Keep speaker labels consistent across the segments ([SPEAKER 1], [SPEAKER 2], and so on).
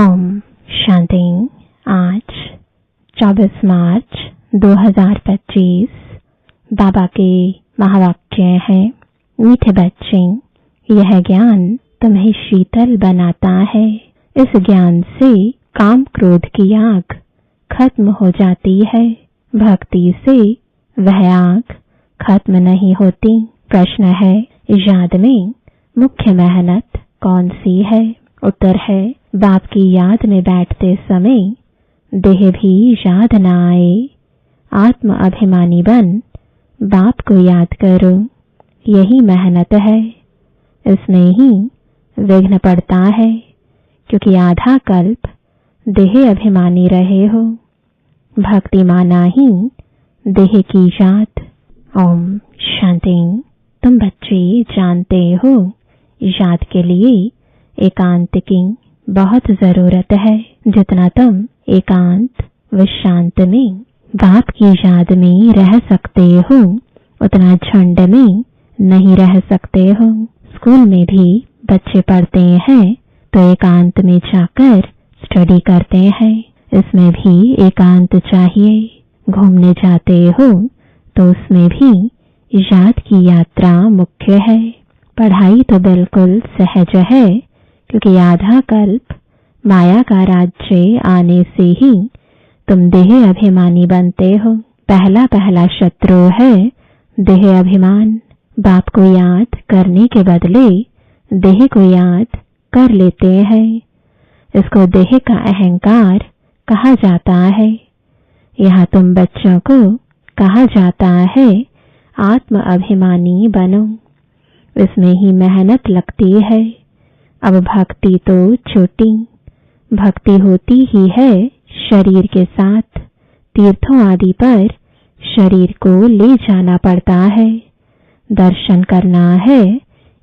[SPEAKER 1] ओम शांति। आज 24 मार्च 2025 बाबा के महावाक्य है। मीठे बच्चे, यह ज्ञान तुम्हें शीतल बनाता है। इस ज्ञान से काम क्रोध की आग खत्म हो जाती है। भक्ति से वह आग खत्म नहीं होती। प्रश्न है, याद में मुख्य मेहनत कौन सी है? उत्तर है, बाप की याद में बैठते समय देह भी याद न आए। आत्म अभिमानी बन बाप को याद करो, यही मेहनत है। इसमें ही विघ्न पड़ता है, क्योंकि आधा कल्प देह अभिमानी रहे हो। भक्ति माना ही देह की याद। ओम शांति। तुम बच्चे जानते हो, याद के लिए एकांत की बहुत जरूरत है। जितना तुम एकांत व शांत में बाप की याद में रह सकते हो, उतना झुंड में नहीं रह सकते हो। स्कूल में भी बच्चे पढ़ते हैं तो एकांत में जाकर स्टडी करते हैं। इसमें भी एकांत चाहिए। घूमने जाते हो तो उसमें भी याद की यात्रा मुख्य है। पढ़ाई तो बिल्कुल सहज है, क्योंकि आधा कल्प माया का राज्य आने से ही तुम देह अभिमानी बनते हो। पहला शत्रु है देह अभिमान। बाप को याद करने के बदले देह को याद कर लेते हैं। इसको देह का अहंकार कहा जाता है। यहाँ तुम बच्चों को कहा जाता है आत्म अभिमानी बनो। इसमें ही मेहनत लगती है। अब भक्ति तो छोटी भक्ति होती ही है शरीर के साथ। तीर्थों आदि पर शरीर को ले जाना पड़ता है। दर्शन करना है,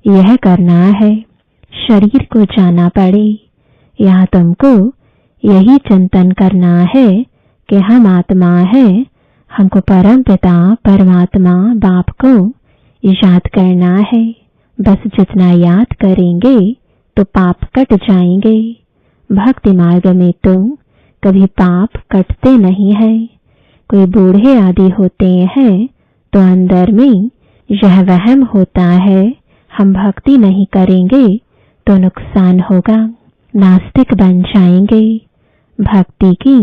[SPEAKER 1] यह करना है, शरीर को जाना पड़े। यहाँ तुमको यही चिंतन करना है कि हम आत्मा है। हमको परम पिता परमात्मा बाप को याद करना है। बस जितना याद करेंगे तो पाप कट जाएंगे। भक्ति मार्ग में तो कभी पाप कटते नहीं है। कोई बूढ़े आदि होते हैं तो अंदर में यह वहम होता है, हम भक्ति नहीं करेंगे तो नुकसान होगा, नास्तिक बन जाएंगे। भक्ति की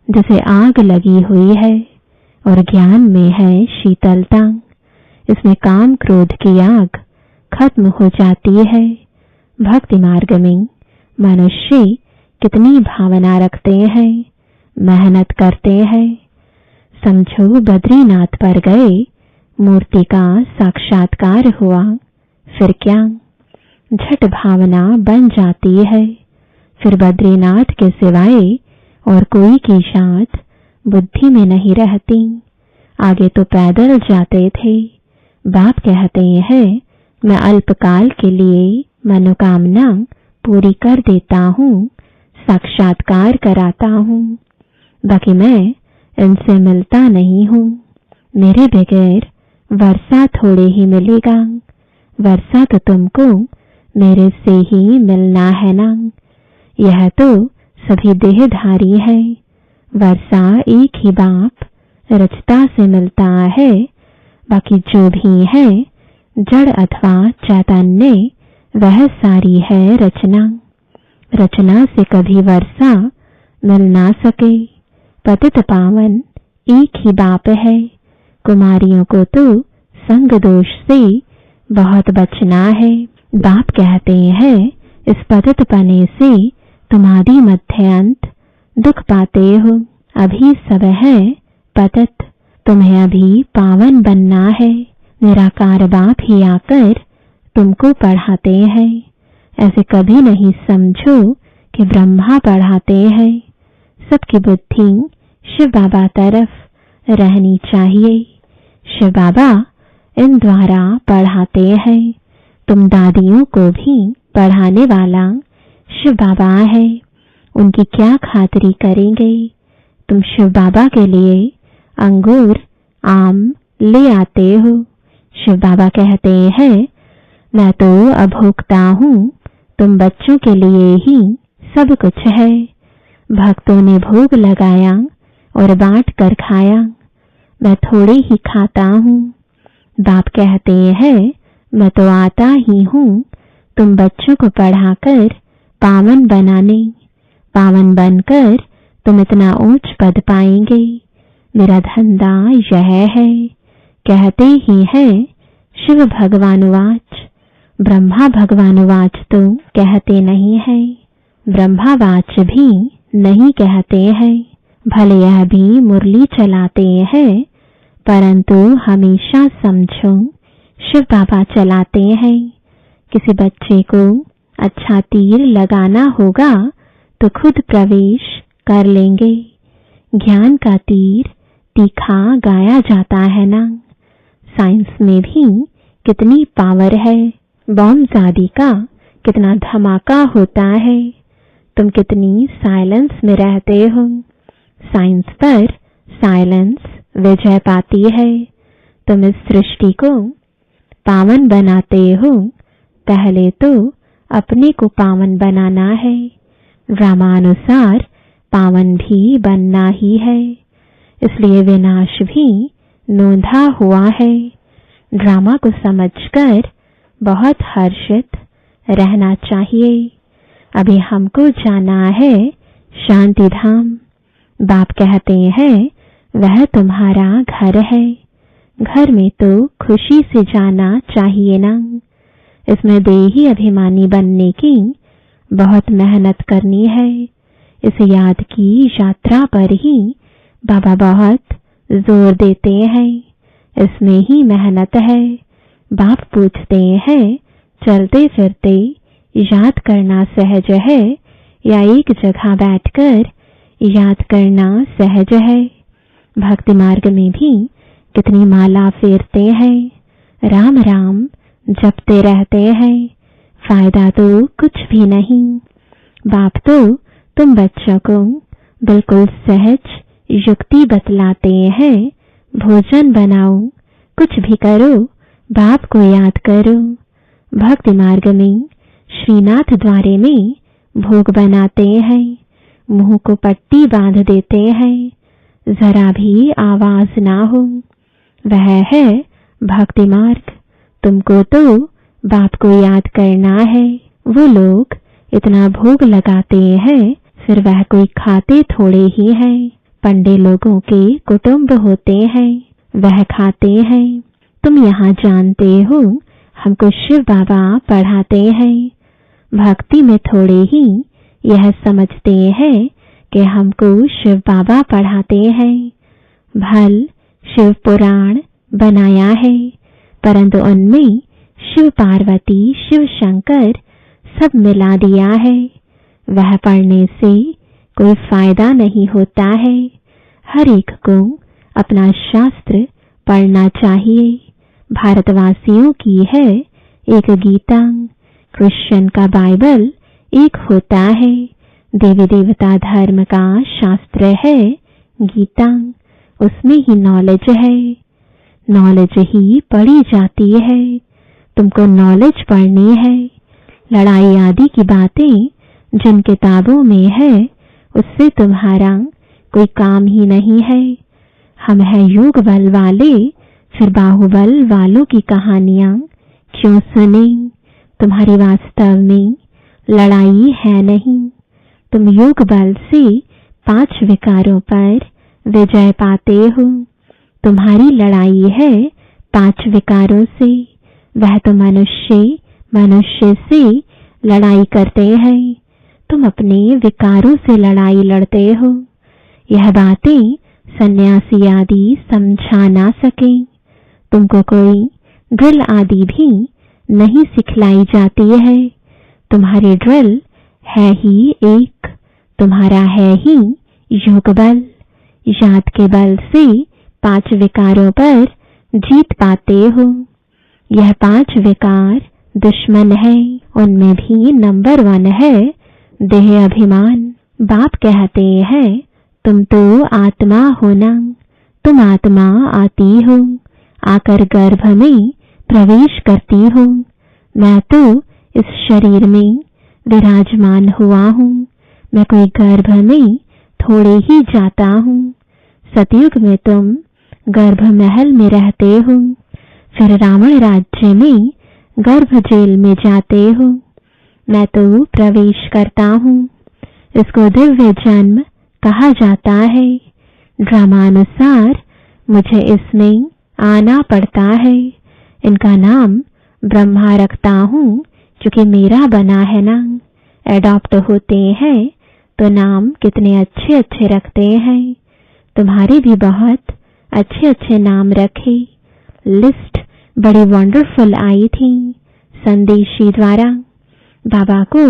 [SPEAKER 1] जैसे आग लगी हुई है और ज्ञान में है शीतलता। इसमें काम क्रोध की आग खत्म हो जाती है। भक्ति मार्ग में मनुष्य कितनी भावना रखते हैं, मेहनत करते हैं। समझो बद्रीनाथ पर गए, मूर्ति का साक्षात्कार हुआ, फिर क्या? झट भावना बन जाती है। फिर बद्रीनाथ के सिवाय और कोई की याद बुद्धि में नहीं रहती। आगे तो पैदल जाते थे। बाप कहते हैं, मैं अल्पकाल के लिए मनोकामना पूरी कर देता हूँ, साक्षात्कार कराता हूँ, बाकी मैं इनसे मिलता नहीं हूँ। मेरे बगैर वर्षा थोड़े ही मिलेगा। वर्षा तो तुमको मेरे से ही मिलना है ना। यह तो सभी देहधारी है। वर्षा एक ही बाप रचता से मिलता है। बाकी जो भी है जड़ अथवा चैतन्य, वह सारी है रचना। रचना से कभी वर्षा मिल ना सके। पतित पावन एक ही बाप है। कुमारियों को तो संग दोष से बहुत बचना है। बाप कहते हैं, इस पतित पने से तुम आदि मध्य अंत दुख पाते हो। अभी सब है पतित, तुम्हें अभी पावन बनना है। निराकार बाप ही आकर तुमको पढ़ाते हैं। ऐसे कभी नहीं समझो कि ब्रह्मा पढ़ाते हैं। सबकी बुद्धि शिव बाबा तरफ रहनी चाहिए। शिव बाबा इन द्वारा पढ़ाते हैं। तुम दादियों को भी पढ़ाने वाला शिव बाबा है। उनकी क्या खातिरी करेंगे? तुम शिव बाबा के लिए अंगूर आम ले आते हो। शिव बाबा कहते हैं, मैं तो अभोक्ता हूँ, तुम बच्चों के लिए ही सब कुछ है। भक्तों ने भोग लगाया और बांट कर खाया, मैं थोड़े ही खाता हूँ। बाप कहते हैं मैं तो आता ही हूँ तुम बच्चों को पढ़ाकर पावन बनाने। पावन बनकर तुम इतना ऊंच पद पाएंगे, मेरा धंधा यह है। कहते ही है शिव भगवानुवाच। ब्रह्मा भगवानुवाच तो कहते नहीं है, ब्रह्मावाच भी नहीं कहते हैं। भले यह भी मुरली चलाते हैं, परंतु हमेशा समझो शिव बाबा चलाते हैं। किसी बच्चे को अच्छा तीर लगाना होगा तो खुद प्रवेश कर लेंगे। ज्ञान का तीर तीखा गाया जाता है ना। साइंस में भी कितनी पावर है, बॉम्बजादी का कितना धमाका होता है। तुम कितनी साइलेंस में रहते हो। साइंस पर साइलेंस विजय पाती है। तुम इस सृष्टि को पावन बनाते हो, पहले तो अपने को पावन बनाना है। रामानुसार पावन भी बनना ही है, इसलिए विनाश भी नोंधा हुआ है। ड्रामा को समझकर बहुत हर्षित रहना चाहिए। अभी हमको जाना है शांति धाम। बाप कहते हैं वह तुम्हारा घर है। घर में तो खुशी से जाना चाहिए ना। इसमें देही अभिमानी बनने की बहुत मेहनत करनी है। इस याद की यात्रा पर ही बाबा बहुत जोर देते हैं। इसमें ही मेहनत है। बाप पूछते हैं चलते फिरते याद करना सहज है या एक जगह बैठकर याद करना सहज है। भक्ति मार्ग में भी कितनी माला फेरते हैं, राम राम जपते रहते हैं, फायदा तो कुछ भी नहीं। बाप तो तुम बच्चों को बिल्कुल सहज युक्ति बतलाते हैं। भोजन बनाओ, कुछ भी करो, बाप को याद करो। भक्ति मार्ग में श्रीनाथ द्वारे में भोग बनाते हैं, मुंह को पट्टी बांध देते हैं, जरा भी आवाज ना हो। वह है भक्ति मार्ग। तुमको तो बाप को याद करना है। वो लोग इतना भोग लगाते हैं, फिर वह कोई खाते थोड़े ही हैं। पंडे लोगों के कुटुंब होते हैं, वह खाते हैं। तुम यहाँ जानते हो हमको शिव बाबा पढ़ाते हैं। भक्ति में थोड़े ही यह समझते हैं कि हमको शिव बाबा पढ़ाते हैं। भल शिव पुराण बनाया है, परंतु उनमें शिव पार्वती शिव शंकर सब मिला दिया है। वह पढ़ने से कोई फायदा नहीं होता है। हर एक को अपना शास्त्र पढ़ना चाहिए। भारतवासियों की है एक गीता, क्रिश्चियन का बाइबल एक होता है। देवी देवता धर्म का शास्त्र है गीता, उसमें ही नॉलेज है। नॉलेज ही पढ़ी जाती है। तुमको नॉलेज पढ़नी है। लड़ाई आदि की बातें जिन किताबों में है उससे तुम्हारा कोई काम ही नहीं है। हम है योग बल वाले, फिर बाहुबल वालों की कहानियां क्यों सुने। तुम्हारी वास्तव में लड़ाई है नहीं। तुम योग बल से 5 विकारों पर विजय पाते हो। तुम्हारी लड़ाई है 5 विकारों से। वह तो मनुष्य से लड़ाई करते हैं। तुम अपने विकारों से लड़ाई लड़ते हो। यह बातें सन्यासी आदि समझा ना सके। तुमको कोई ड्रिल आदि भी नहीं सिखलाई जाती है। तुम्हारी ड्रिल है ही एक, तुम्हारा है ही योग बल। याद के बल से 5 विकारों पर जीत पाते हो। यह 5 विकार दुश्मन है। उनमें भी नंबर 1 है देह अभिमान। बाप कहते हैं तुम तो आत्मा हो ना। तुम आत्मा आती हो, आकर गर्भ में प्रवेश करती हो। मैं तो इस शरीर में विराजमान हुआ हूँ। मैं कोई गर्भ में थोड़े ही जाता हूँ। सतयुग में तुम गर्भ महल में रहते हो, फिर रावण राज्य में गर्भ जेल में जाते हो। मैं तो प्रवेश करता हूँ। इसको दिव्य जन्म कहा जाता है। ड्रामानुसार मुझे इसमें आना पड़ता है। इनका नाम ब्रह्मा रखता हूँ क्योंकि मेरा बना है ना। एडॉप्ट होते हैं तो नाम कितने अच्छे अच्छे रखते हैं। तुम्हारे भी बहुत अच्छे अच्छे नाम रखे। लिस्ट बड़ी वंडरफुल आई थी संदेशी द्वारा। बाबा को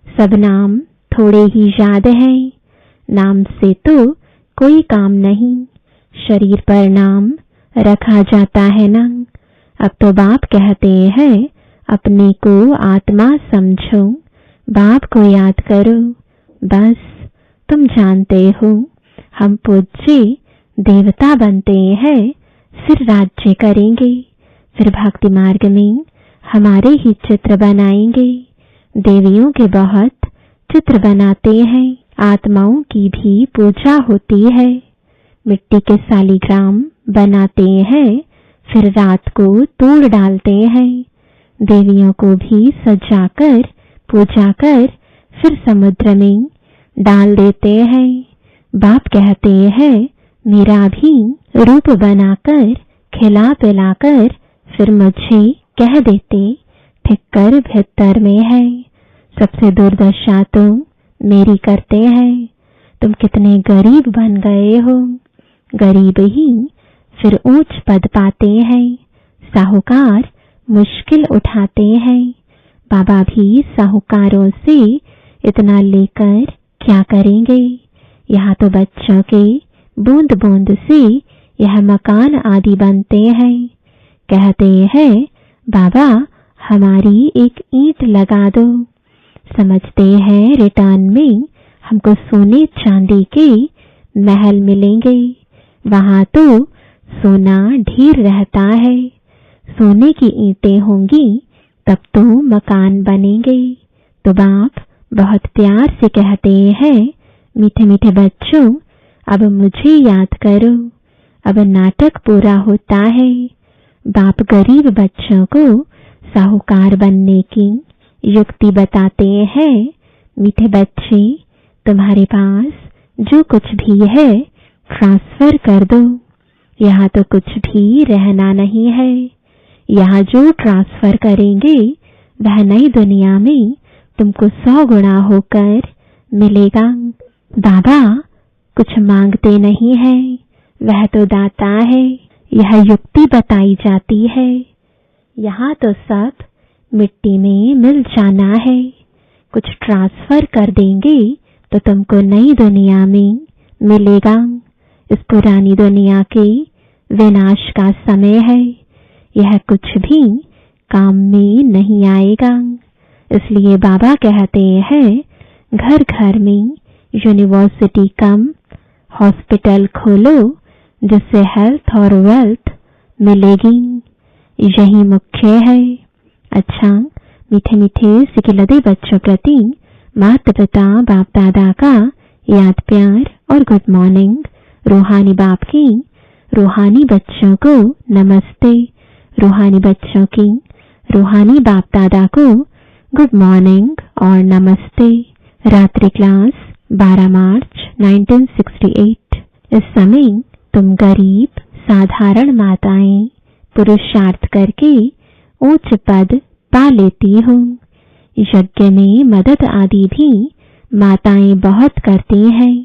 [SPEAKER 1] सब नाम थोड़े ही याद हैं। नाम से तो कोई काम नहीं, शरीर पर नाम रखा जाता है ना। अब तो बाप कहते हैं अपने को आत्मा समझो, बाप को याद करो। बस तुम जानते हो हम पूज्य देवता बनते हैं, फिर राज्य करेंगे, फिर भक्ति मार्ग में हमारे ही चित्र बनाएंगे। देवियों के बहुत चित्र बनाते हैं, आत्माओं की भी पूजा होती है। मिट्टी के सालिग्राम बनाते हैं, फिर रात को तोड़ डालते हैं। देवियों को भी सजाकर पूजा कर फिर समुद्र में डाल देते हैं। बाप कहते हैं मेरा भी रूप बनाकर खिला पिलाकर फिर मुझे कह देते ठिक्कर भीतर में है। सबसे दुर्दशा तो मेरी करते हैं। तुम कितने गरीब बन गए हो। गरीब ही फिर ऊंच पद पाते हैं। साहूकार मुश्किल उठाते हैं। बाबा भी साहूकारों से इतना लेकर क्या करेंगे। यहाँ तो बच्चों के बूंद बूंद से यह मकान आदि बनते हैं। कहते हैं बाबा हमारी एक ईंट लगा दो। समझते हैं रिटर्न में हमको सोने चांदी के महल मिलेंगे। वहां तो सोना ढेर रहता है। सोने की ईंटें होंगी तब तो मकान बनेंगे। तो बाप बहुत प्यार से कहते हैं मीठे मीठे बच्चों अब मुझे याद करो। अब नाटक पूरा होता है। बाप गरीब बच्चों को साहूकार बनने की युक्ति बताते हैं। मीठे बच्चे तुम्हारे पास जो कुछ भी है ट्रांसफर कर दो। यहाँ तो कुछ भी रहना नहीं है। यहाँ जो ट्रांसफर करेंगे वह नई दुनिया में तुमको 100 गुना होकर मिलेगा। बाबा कुछ मांगते नहीं है, वह तो दाता है। यह युक्ति बताई जाती है। यहाँ तो सब मिट्टी में मिल जाना है। कुछ ट्रांसफर कर देंगे तो तुमको नई दुनिया में मिलेगा। इस पुरानी दुनिया के विनाश का समय है। यह कुछ भी काम में नहीं आएगा। इसलिए बाबा कहते हैं घर घर में यूनिवर्सिटी कम हॉस्पिटल खोलो जिससे हेल्थ और वेल्थ मिलेगी। यही मुख्य है। अच्छा मीठे मीठे सिकिलदे बच्चों प्रति माता पिता बाप दादा का याद प्यार और गुड मॉर्निंग। रूहानी बाप की रूहानी बच्चों को नमस्ते। रूहानी बच्चों की रूहानी बाप दादा को गुड मॉर्निंग और नमस्ते। रात्रि क्लास 12 मार्च 1968। इस समय तुम गरीब साधारण माताएं पुरुषार्थ करके उच्च पद पा लेती हो। यज्ञ में मदद आदि भी माताएं बहुत करती हैं।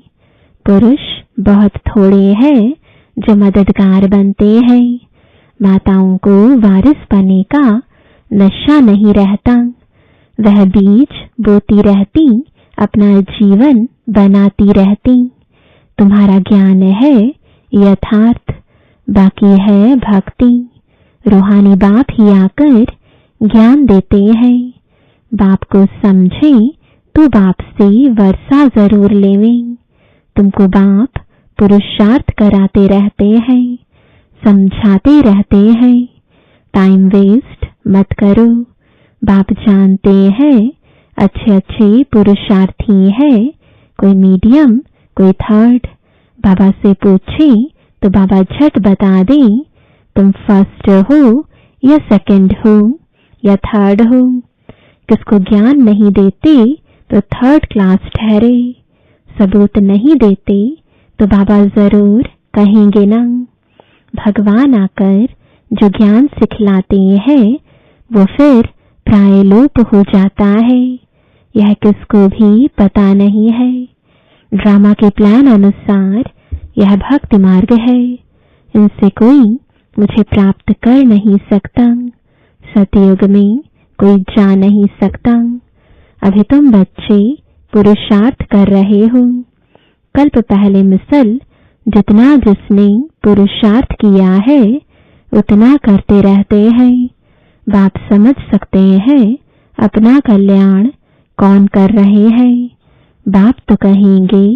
[SPEAKER 1] पुरुष बहुत थोड़े हैं जो मददगार बनते हैं। माताओं को वारिस बनने का नशा नहीं रहता। वह बीज बोती रहती, अपना जीवन बनाती रहती। तुम्हारा ज्ञान है यथार्थ, बाकी है भक्ति। रूहानी बाप ही आकर ज्ञान देते हैं। बाप को समझे तो बाप से वर्षा जरूर लेवें। तुमको बाप पुरुषार्थ कराते रहते हैं, समझाते रहते हैं। टाइम वेस्ट मत करो। बाप जानते हैं अच्छे अच्छे पुरुषार्थी हैं कोई मीडियम, कोई थर्ड। बाबा से पूछे तो बाबा झट बता दें तुम फर्स्ट हो या सेकंड हो या थर्ड हो। किसको ज्ञान नहीं देते तो थर्ड क्लास ठहरे, सबूत नहीं देते तो बाबा जरूर कहेंगे ना। भगवान आकर जो ज्ञान सिखलाते हैं वो फिर प्रायलोप हो जाता है, यह किसको भी पता नहीं है। ड्रामा के प्लान अनुसार यह भक्ति मार्ग है, इनसे कोई मुझे प्राप्त कर नहीं सकता, सतयुग में कोई जा नहीं सकता। अभी तुम बच्चे पुरुषार्थ कर रहे हो, कल्प पहले मिसल जितना जिसने पुरुषार्थ किया है उतना करते रहते हैं। बाप समझ सकते हैं अपना कल्याण कौन कर रहे हैं। बाप तो कहेंगे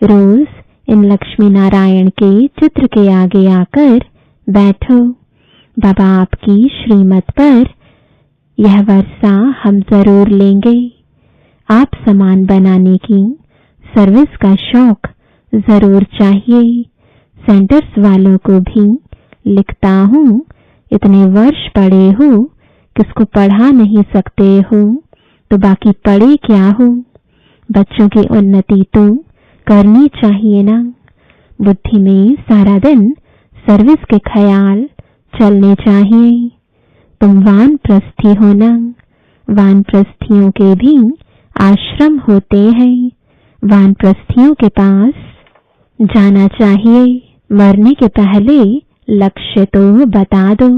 [SPEAKER 1] रोज इन लक्ष्मी नारायण के चित्र के आगे आकर बैठो, बाबा आपकी श्रीमत पर यह वर्षा हम जरूर लेंगे। आप सामान बनाने की सर्विस का शौक जरूर चाहिए। सेंटर्स वालों को भी लिखता हूँ, इतने वर्ष पढ़े हो, किसको पढ़ा नहीं सकते हो तो बाकी पढ़े क्या हो। बच्चों की उन्नति तो करनी चाहिए ना। बुद्धि में सारा दिन सर्विस के ख्याल चलने चाहिए। तुम वानप्रस्थी हो ना, वानप्रस्थियों के भी आश्रम होते हैं, वानप्रस्थियों के पास जाना चाहिए। मरने के पहले लक्ष्य तो बता दो,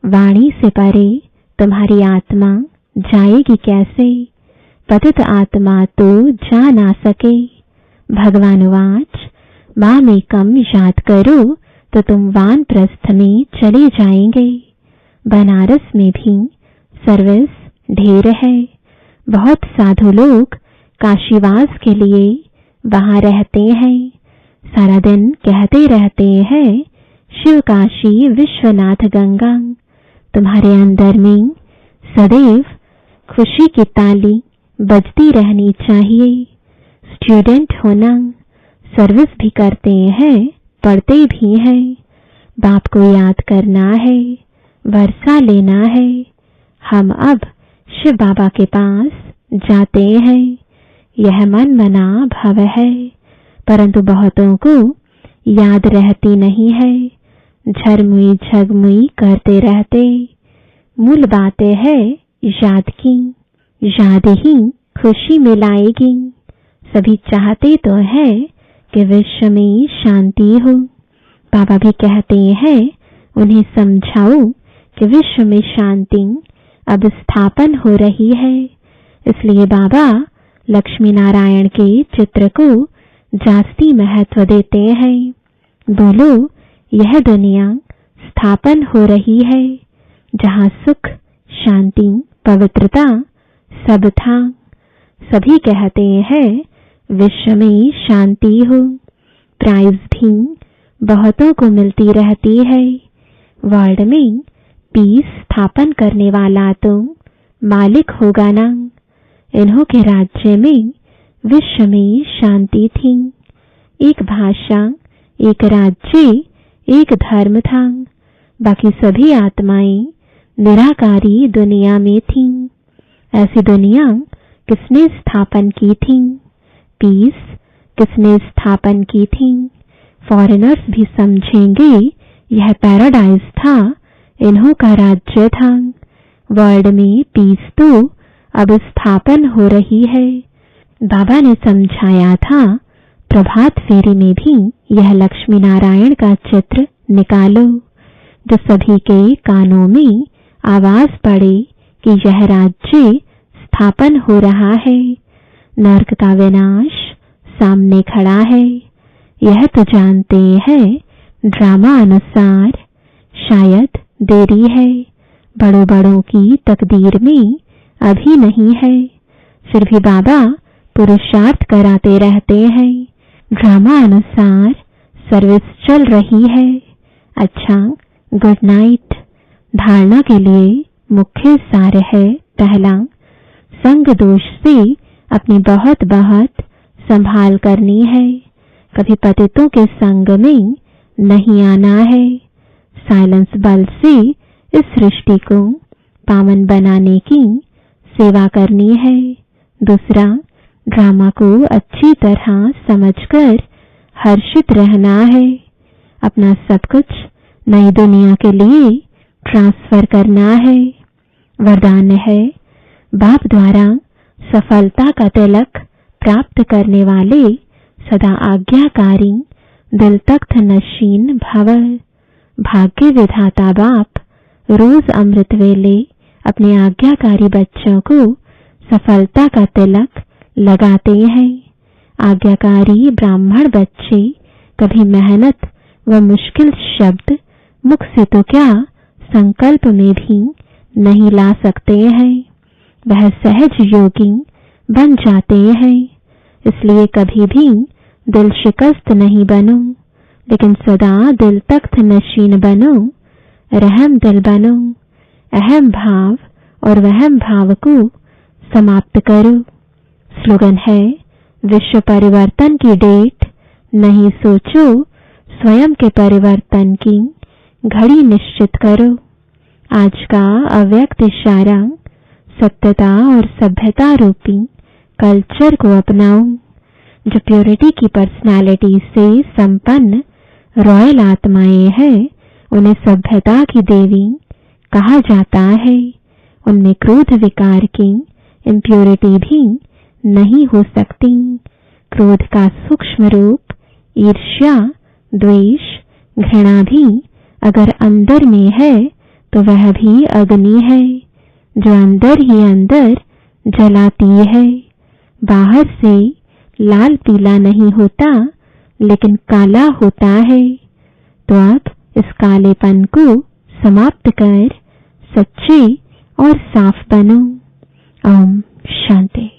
[SPEAKER 1] वाणी से परे तुम्हारी आत्मा जाएगी कैसे। पतित आत्मा तो जा ना सके। भगवान वाच माम एकम याद करो तो तुम वानप्रस्थ में चले जाएंगे। बनारस में भी सर्विस ढेर है, बहुत साधु लोग काशीवास के लिए वहां रहते हैं। सारा दिन कहते रहते हैं शिव काशी विश्वनाथ गंगा। तुम्हारे अंदर में सदैव खुशी की ताली बजती रहनी चाहिए। स्टूडेंट होना, सर्विस भी करते हैं, पढ़ते भी हैं। बाप को याद करना है, वर्षा लेना है। हम अब शिव बाबा के पास जाते हैं। यह मन मना भव है, परंतु बहुतों को याद रहती नहीं है। झरमुई झगमुई करते रहते। मूल बातें है याद की, याद ही खुशी में लाएगी। सभी चाहते तो है कि विश्व में शांति हो। बाबा भी कहते हैं उन्हें समझाओ कि विश्व में शांति अब स्थापन हो रही है। इसलिए बाबा लक्ष्मी नारायण के चित्र को जास्ती महत्व देते हैं। बोलो यह दुनिया स्थापन हो रही है जहाँ सुख, शांति, पवित्रता सब था। सभी कहते हैं विश्व में शांति हो। प्राइज भी बहुतों को मिलती रहती है। वर्ल्ड में पीस स्थापन करने वाला तो मालिक होगा ना। इन्हों के राज्य में विश्व में शांति थी। एक भाषा, एक राज्य, एक धर्म था। बाकी सभी आत्माएं निराकारी दुनिया में थीं। ऐसी दुनिया किसने स्थापन की थी? पीस किसने स्थापन की थी? फॉरेनर्स भी समझेंगे यह पैराडाइज था, इन्हों का राज्य था। वर्ल्ड में पीस तो अब स्थापन हो रही है। बाबा ने समझाया था प्रभात फेरी में भी यह लक्ष्मी नारायण का चित्र निकालो, जो सभी के कानों में आवाज पड़े कि यह राज्य स्थापन हो रहा है। नर्क का विनाश सामने खड़ा है। यह तो जानते हैं ड्रामा अनुसार शायद देरी है, बड़ों बड़ों की तकदीर में अभी नहीं है। फिर भी बाबा पुरुषार्थ कराते रहते हैं। ड्रामा अनुसार सर्विस चल रही है। अच्छा, गुड नाइट। धारणा के लिए मुख्य सार है, पहला, संग दोष से अपनी बहुत बहुत संभाल करनी है। कभी पतितों के संग में नहीं आना है। साइलेंस बल से इस सृष्टि को पावन बनाने की सेवा करनी है। दूसरा, ड्रामा को अच्छी तरह समझकर हर्षित रहना है। अपना सब कुछ नई दुनिया के लिए ट्रांसफर करना है। वरदान है, बाप द्वारा सफलता का तिलक प्राप्त करने वाले सदा आज्ञाकारी दिल तख्त नशीन भव। भाग्य विधाता बाप रोज अमृत वेले अपने आज्ञाकारी बच्चों को सफलता का तिलक लगाते हैं। आज्ञाकारी ब्राह्मण बच्चे कभी मेहनत व मुश्किल शब्द मुख से तो क्या संकल्प में भी नहीं ला सकते हैं। वह सहज योगी बन जाते हैं। इसलिए कभी भी दिल शिकस्त नहीं बनो, लेकिन सदा दिल तख्त नशीन बनो। रहम दिल बनो। अहम भाव और वहम भाव को समाप्त करो। स्लोगन है, विश्व परिवर्तन की डेट नहीं सोचो, स्वयं के परिवर्तन की घड़ी निश्चित करो। आज का अव्यक्त इशारा, सत्यता और सभ्यता रूपी कल्चर को अपनाओ। जो प्योरिटी की पर्सनालिटी से संपन्न रॉयल आत्माएं हैं, उन्हें सभ्यता की देवी कहा जाता है। उनमें क्रोध विकार की इम्प्योरिटी भी नहीं हो सकती। क्रोध का सूक्ष्म रूप ईर्ष्या, द्वेष, घृणा भी अगर अंदर में है तो वह भी अग्नि है, जो अंदर ही अंदर जलाती है। बाहर से लाल पीला नहीं होता, लेकिन काला होता है। तो अब इस कालेपन को समाप्त कर सच्चे और साफ बनो। ओम शांति।